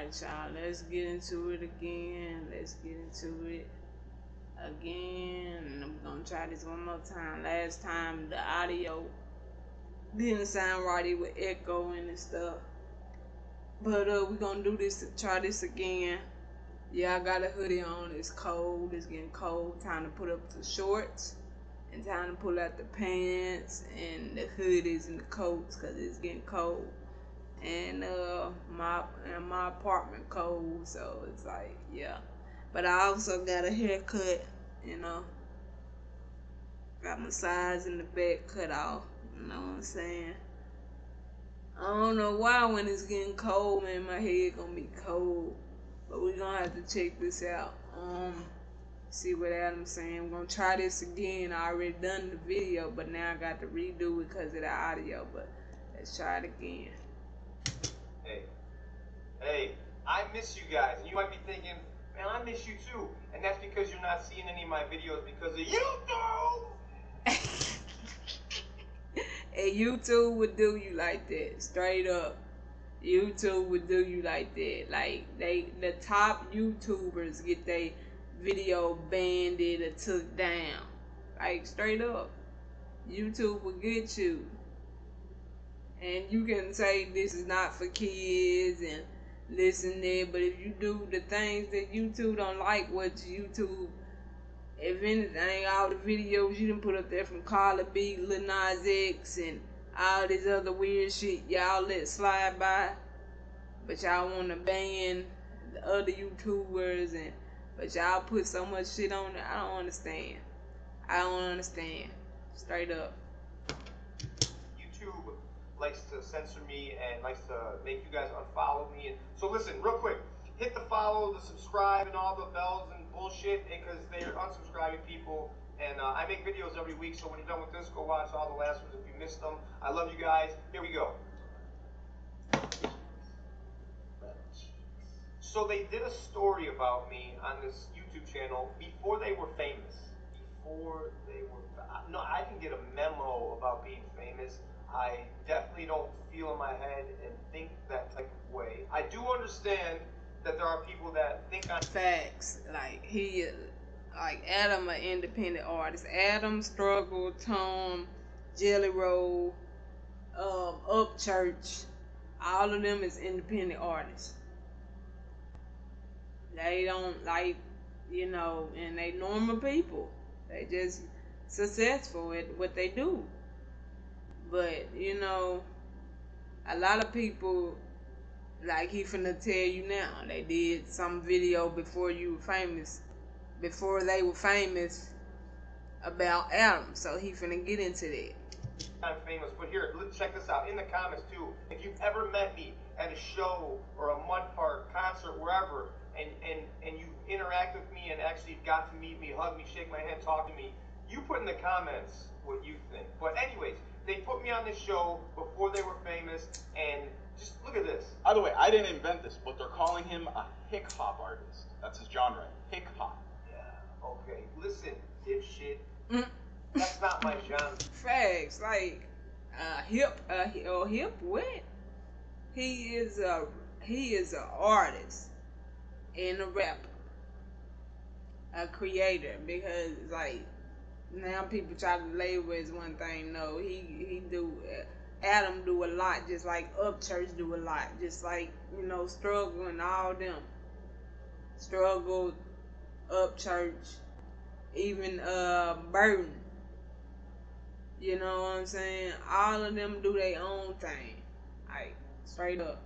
Alright, y'all, let's get into it again. Let's get into it again. And I'm gonna try this one more time. Last time the audio didn't sound right, it would echo and stuff. But we're gonna do this, try this again. Yeah, I got a hoodie on. It's cold. It's getting cold. Time to put up the shorts. And time to pull out the pants and the hoodies and the coats because it's getting cold. And my apartment cold, so it's like, yeah. But I also got a haircut, you know. Got my sides in the back cut off. You know what I'm saying? I don't know why when it's getting cold, man, my head gonna be cold. But we're gonna have to check this out. See what Adam's saying. I'm gonna try this again. I already done the video, but now I got to redo it because of the audio. But let's try it again. Hey, I miss you guys. And you might be thinking, man, I miss you too. And that's because you're not seeing any of my videos because of YouTube. And YouTube would do you like that, straight up. YouTube would do you like that. Like the top YouTubers get their video banned or took down. Like straight up. YouTube will get you. And you can say this is not for kids and listen there, but if you do the things that YouTube don't like, what YouTube, if anything, all the videos you done put up there from Carla B, Lil Nas X, and all this other weird shit, y'all let slide by, but y'all want to ban the other YouTubers, but y'all put so much shit on it. I don't understand. I don't understand. Straight up. YouTube likes to censor me and likes to make you guys unfollow me. And so listen, real quick, hit the follow, the subscribe, and all the bells and bullshit, because they're unsubscribing people. And I make videos every week, so when you're done with this, go watch all the last ones if you missed them. I love you guys. Here we go. So they did a story about me on this YouTube channel before they were famous. No, I didn't get a memo about being famous. I definitely don't feel in my head and think that type of way. I do understand that there are people that think I'm facts. Like Adam, an independent artist. Adam, Struggle, Tom, Jelly Roll, Upchurch, all of them is independent artists. They don't like, and they normal people. They just successful at what they do. But, a lot of people, like he finna tell you now, they did some video before you were famous, before they were famous about Adam. So he finna get into that. I'm famous, but here, check this out. In the comments too, if you've ever met me at a show or a mud park, concert, wherever, and you interact with me and actually got to meet me, hug me, shake my hand, talk to me, you put in the comments what you think. But anyways, they put me on this show before they were famous, and just look at this. By the way, I didn't invent this, but they're calling him a hip hop artist. That's his genre, hip hop. Yeah, okay. Listen, dipshit. That's not my genre. Facts, like hip what? He is an artist and a rapper, a creator, because like now people try to label as one thing. No, he do. Adam do a lot, just like Upchurch do a lot, just like Struggle and all them. Struggle, Upchurch, even Burden. You know what I'm saying? All of them do their own thing, like straight up.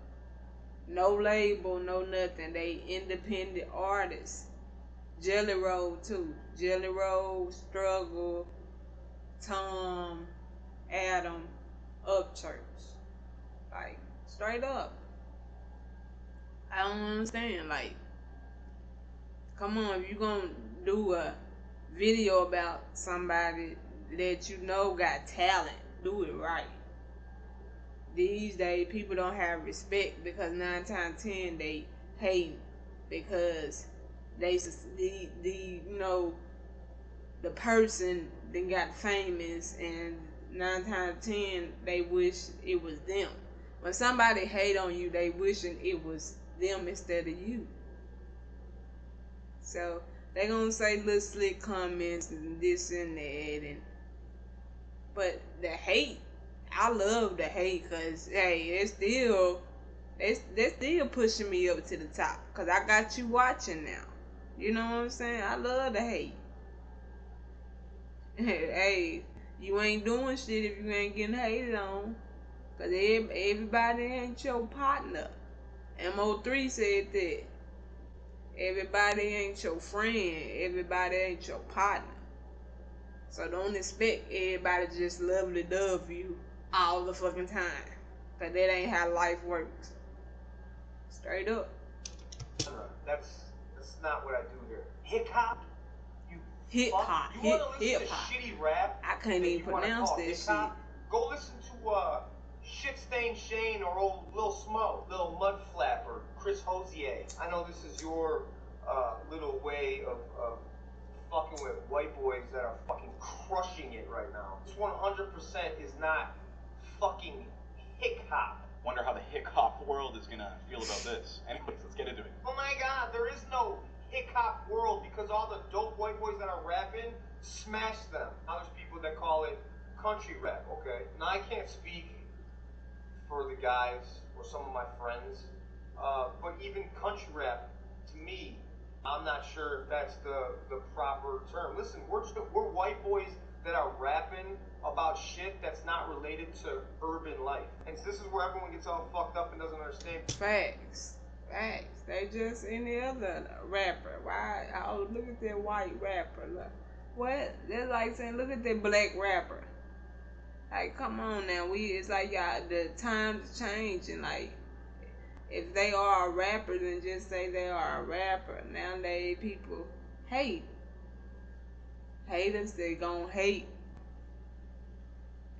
No label, no nothing. They independent artists. Jelly Roll too. Jelly Roll, Struggle, Tom, Adam, Upchurch. Like, straight up. I don't understand. Like, come on, if you gonna do a video about somebody that got talent, do it right. These days, people don't have respect because 9 times 10 they hate because the person then got famous, and 9 times 10 they wish it was them. When somebody hate on you, they wishing it was them instead of you. So they gonna say little slick comments and this and that, and but the hate, I love the hate, cause hey, they're still pushing me up to the top, cause I got you watching now. You know what I'm saying? I love the hate. Hey, you ain't doing shit if you ain't getting hated on, cause everybody ain't your partner. Mo3 said that. Everybody ain't your friend. Everybody ain't your partner. So don't expect everybody to just lovely dove you all the fucking time. Cause that ain't how life works. Straight up. That's not what I do here. Hip hop? You Hip hop. You wanna listen to shitty rap? I can't even pronounce that shit. Go listen to Shit Stain Shane or old Lil Smo, Lil Mudflap or Chris Hosier. I know this is your little way of fucking with white boys that are fucking crushing it right now. This 100% is not fucking hip hop. Wonder how the hip hop world is gonna feel about this. Anyways, let's get into it. Oh my god, there is no hip hop world because all the dope white boys that are rapping smash them. Now there's people that call it country rap, okay? Now I can't speak for the guys or some of my friends, but even country rap, to me, I'm not sure if that's the proper term. Listen, we're white boys that are rapping about shit that's not related to urban life. And this is where everyone gets all fucked up and doesn't understand. Facts. They just any other rapper. Why? Oh, look at that white rapper. Look. What? They're like saying, look at that black rapper. Like, come on now. It's like y'all, the times changing. Like, if they are a rapper, then just say they are a rapper. Nowadays, people hate. Haters, they gon' hate.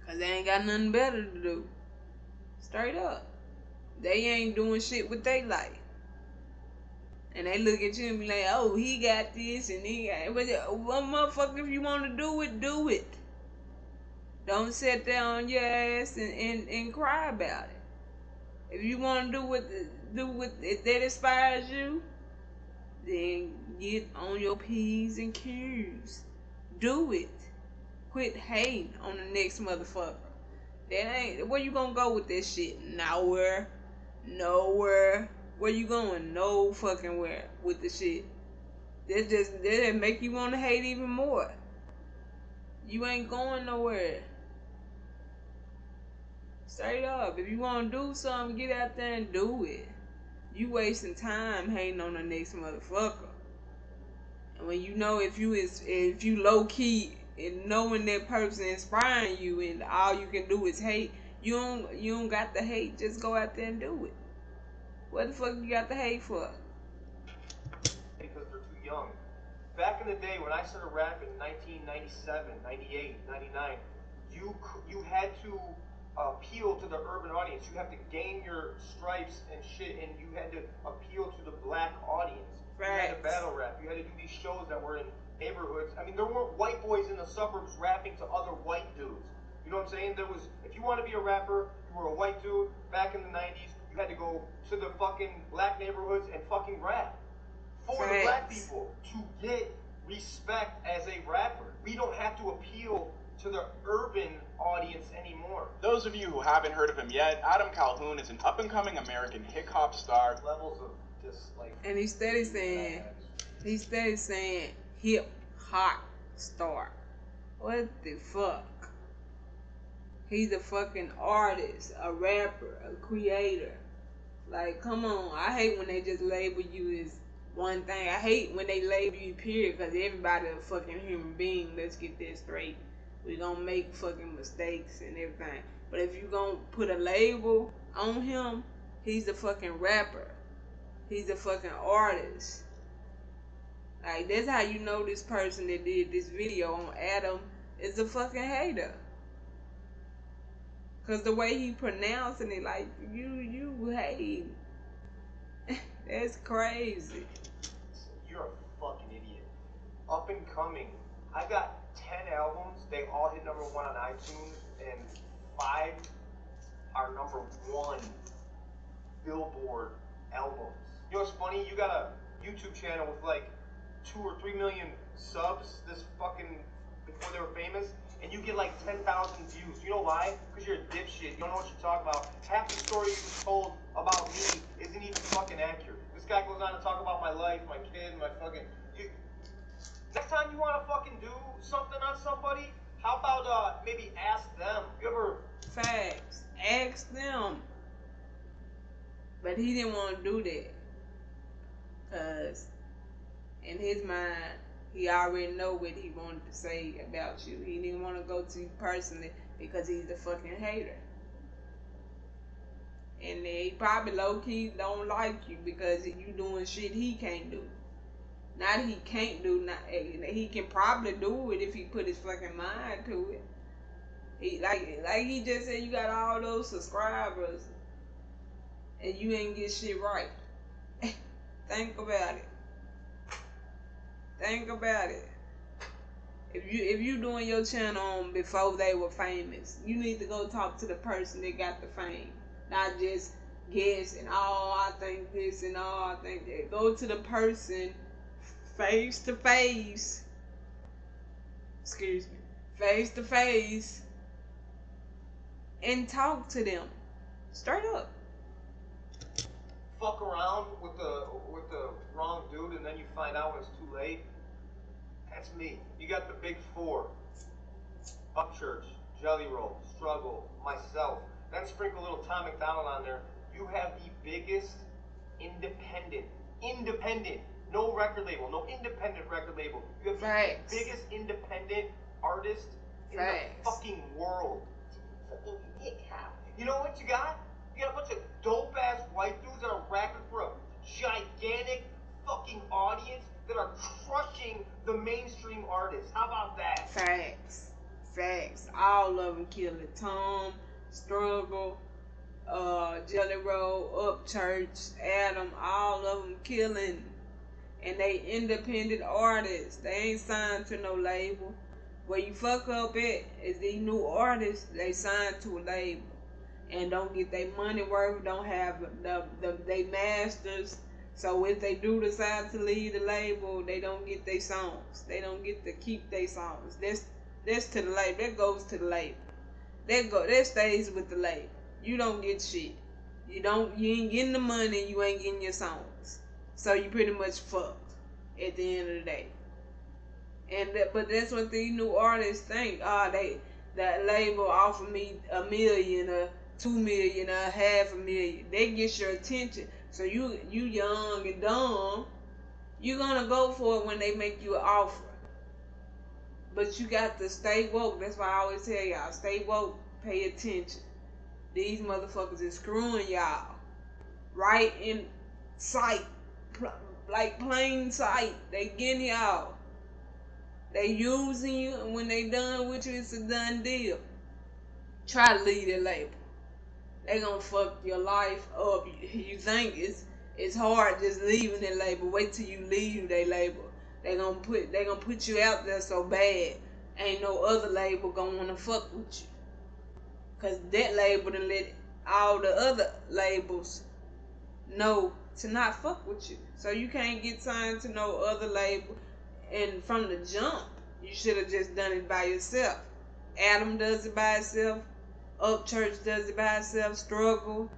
Cause they ain't got nothing better to do. Straight up. They ain't doing shit with their life. And they look at you and be like, oh, he got this and he got it. But one motherfucker, if you want to do it, do it. Don't sit there on your ass and cry about it. If you want to do what that inspires you, then get on your P's and Q's. Do it. Quit hating on the next motherfucker. That ain't where you gonna go with this shit. Nowhere. Where you going? No fucking where with the shit. That make you want to hate even more. You ain't going nowhere. Straight up. If you want to do something, get out there and do it. You wasting time hating on the next motherfucker. And when you know if you low key and knowing that person inspiring you and all you can do is hate, you don't got the hate. Just go out there and do it. What the fuck you got the hate for? Because they're too young. Back in the day when I started rapping in 1997, 98, 99, you had to appeal to the urban audience. You have to gain your stripes and shit, and you had to appeal to the black audience. Right. You had to battle rap. You had to do these shows that were in neighborhoods. I mean, there weren't white boys in the suburbs rapping to other white dudes. You know what I'm saying? There was, if you want to be a rapper, you were a white dude back in the 90s, you had to go to the fucking black neighborhoods and fucking rap for the black people to get respect as a rapper. We don't have to appeal to the urban audience anymore. Those of you who haven't heard of him yet, Adam Calhoun is an up-and-coming American hip-hop star. Levels of just like... And he's steady saying hip-hop star. What the fuck? He's a fucking artist, a rapper, a creator. Like, come on. I hate when they just label you as one thing. I hate when they label you period, because everybody a fucking human being. Let's get this straight. We gonna make fucking mistakes and everything. But if you gonna put a label on him, he's a fucking rapper. He's a fucking artist. Like, that's how you know this person that did this video on Adam is a fucking hater. Cause the way he pronouncing it, like, you hate. That's crazy. You're a fucking idiot. Up and coming. I got 10 albums. They all hit #1 on iTunes, and 5 are #1 Billboard albums. funny? You got a YouTube channel with like 2 or 3 million subs this fucking before they were famous, and you get like 10,000 views. You know why? Because you're a dipshit. You don't know what you're talking about. Half the story you just told about me isn't even fucking accurate. This guy goes on to talk about my life, my kid, my fucking. Next time you want to fucking do something on somebody, how about maybe ask them? You ever? Facts. Ask them. But he didn't want to do that. Because in his mind, he already know what he wanted to say about you. He didn't want to go to you personally because he's a fucking hater. And he probably low-key don't like you because you doing shit he can't do. Not he can't do, not he can probably do it if he put his fucking mind to it. He like he just said, you got all those subscribers and you ain't get shit right. Think about it. Think about it. If you doing your channel before they were famous, you need to go talk to the person that got the fame. Not just guess and I think this and I think that. Go to the person face to face. Excuse me. Face to face. And talk to them. Straight up. Fuck around with the wrong dude and then you find out when it's too late. That's me. You got the big four. Upchurch, Jelly Roll, Struggle, myself. Then sprinkle a little Tom McDonald on there. You have the biggest independent, no record label, no independent record label. You have the biggest independent artist in the fucking world. You know what you got? You got a bunch of dope ass white dudes that are rapping for a gigantic fucking audience that are crushing the mainstream artists. How about that? Facts. All of them killing. Tom, Struggle, Jelly Roll, Upchurch, Adam, all of them killing. And they independent artists. They ain't signed to no label. Where you fuck up at is these new artists, they signed to a label. And don't get their money worth, don't have they masters. So if they do decide to leave the label, they don't get their songs. They don't get to keep their songs. That's to the label. That goes to the label. That stays with the label. You don't get shit. You ain't getting the money, you ain't getting your songs. So you pretty much fucked at the end of the day. But that's what these new artists think. That label offer me $1 million or $2 million or $500,000. They get your attention. So you young and dumb, you gonna go for it when they make you an offer. But you got to stay woke. That's why I always tell y'all, stay woke, pay attention. These motherfuckers is screwing y'all right in sight, like plain sight. They getting y'all. They using you, and when they done with you, it's a done deal. Try to leave the label. They gonna fuck your life up. You think it's hard just leaving the label. Wait till you leave their label. They gonna put you out there so bad. Ain't no other label gonna wanna fuck with you. Cause that label done let all the other labels know to not fuck with you. So you can't get signed to no other label. And from the jump, you should have just done it by yourself. Adam does it by himself. Upchurch does it by itself. Struggle,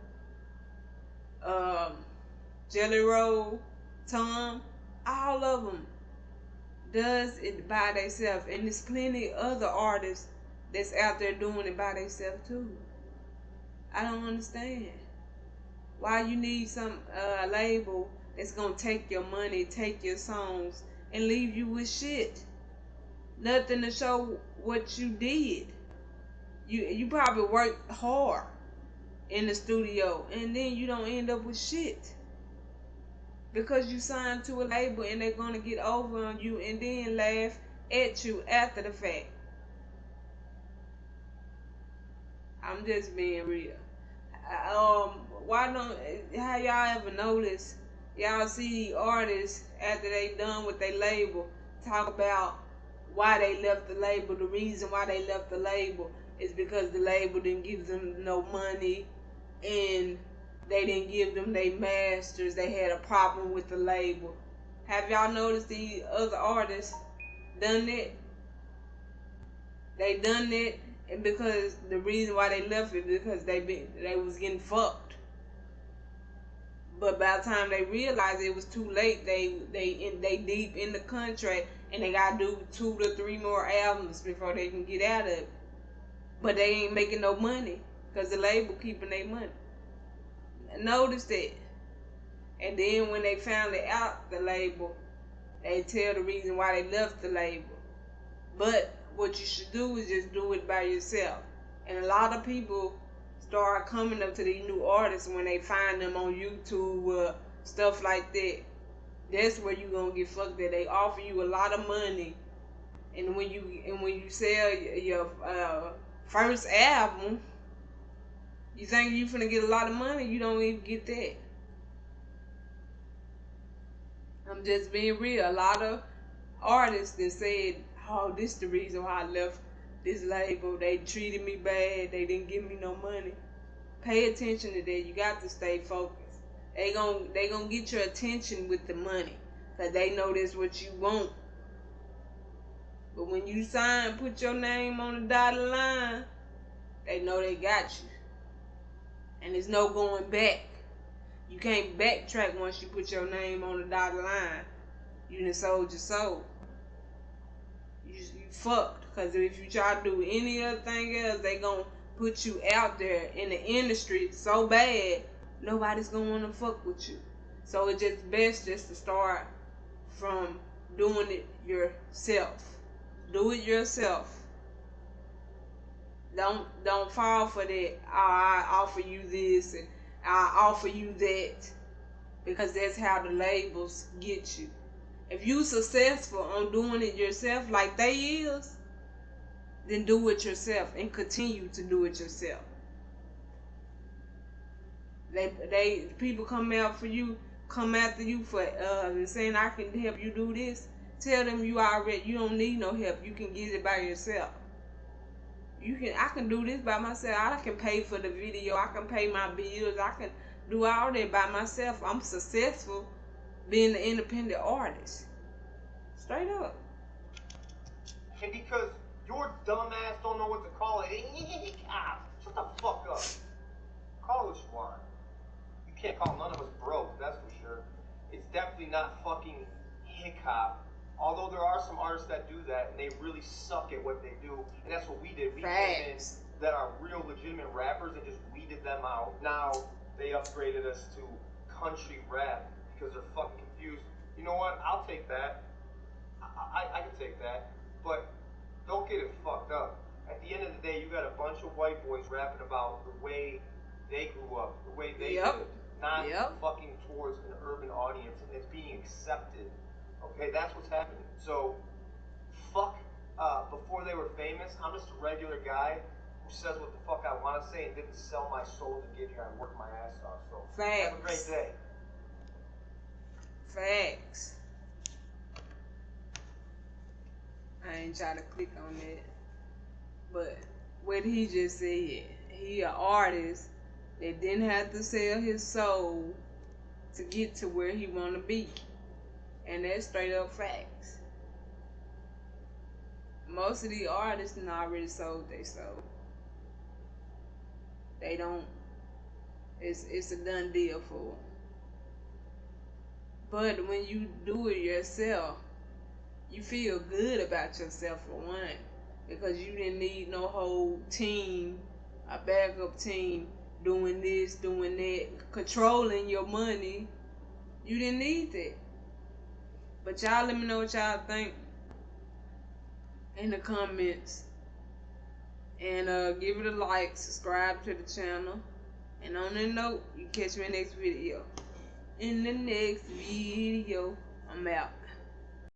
Jelly Roll, Tom, all of them does it by themselves. And there's plenty other artists that's out there doing it by themselves too. I don't understand why you need some label that's gonna take your money, take your songs, and leave you with shit. Nothing to show what you did. You probably worked hard in the studio and then you don't end up with shit. Because you signed to a label and they're gonna get over on you and then laugh at you after the fact. I'm just being real. How y'all ever notice, y'all see artists after they done with their label talk about why they left the label? The reason why they left the label is because the label didn't give them no money and they didn't give them their masters. They had a problem with the label. Have y'all noticed the other artists done that? They done that, and because the reason why they left it because they was getting fucked. But by the time they realized it was too late, they deep in the contract and they gotta do 2 to 3 more albums before they can get out of it. But they ain't making no money because the label keeping their money. Notice that. And then when they finally out the label, they tell the reason why they left the label. But what you should do is just do it by yourself. And a lot of people start coming up to these new artists when they find them on YouTube, stuff like that. That's where you gonna get fucked. That they offer you a lot of money, and when you sell your first album, you think you finna get a lot of money. You don't even get that. I'm just being real. A lot of artists that said, "Oh, this is the reason why I left this label. They treated me bad. They didn't give me no money." Pay attention to that. You got to stay focused. They gonna get your attention with the money, cause they know that's what you want. But when you sign, put your name on the dotted line, they know they got you, and there's no going back. You can't backtrack once you put your name on the dotted line. You done sold your soul. You fucked. Because if you try to do any other thing else, they gonna put you out there in the industry so bad, nobody's gonna want to fuck with you. So it's just best just to start from doing it yourself. Do it yourself. Don't fall for that. I offer you this and I offer you that, because that's how the labels get you. If you successful on doing it yourself like they is, then do it yourself and continue to do it yourself. People come after you for saying I can help you do this. Tell them you don't need no help. You can get it by yourself. I can do this by myself. I can pay for the video. I can pay my bills. I can do all that by myself. I'm successful being an independent artist. Straight up. And because your dumb ass don't know what to call it, shut the fuck up. Call it what you want. You can't call none of us broke, that's for sure. It's definitely not fucking hip hop. Although there are some artists that do that and they really suck at what they do, and that's what we did. We came in that are real legitimate rappers and just weeded them out. Now they upgraded us to country rap because they're fucking confused. You know what? I'll take that. I can take that, but don't get it fucked up. At the end of the day, you got a bunch of white boys rapping about the way they grew up, the way they lived, not fucking towards an urban audience and it's being accepted. Okay, that's what's happening. So, fuck, before they were famous, I'm just a regular guy who says what the fuck I want to say and didn't sell my soul to get here and work my ass off. So, have a great day. Facts. I ain't trying to click on that. But what he just said, he an artist that didn't have to sell his soul to get to where he want to be. And that's straight up facts. Most of the artists done already sold their soul. They don't. It's a done deal for them. But when you do it yourself, you feel good about yourself for one, because you didn't need no whole team, a backup team doing this, doing that, controlling your money. You didn't need that. But y'all let me know what y'all think in the comments. And give it a like, subscribe to the channel. And on that note, you catch me in the next video. In the next video, I'm out.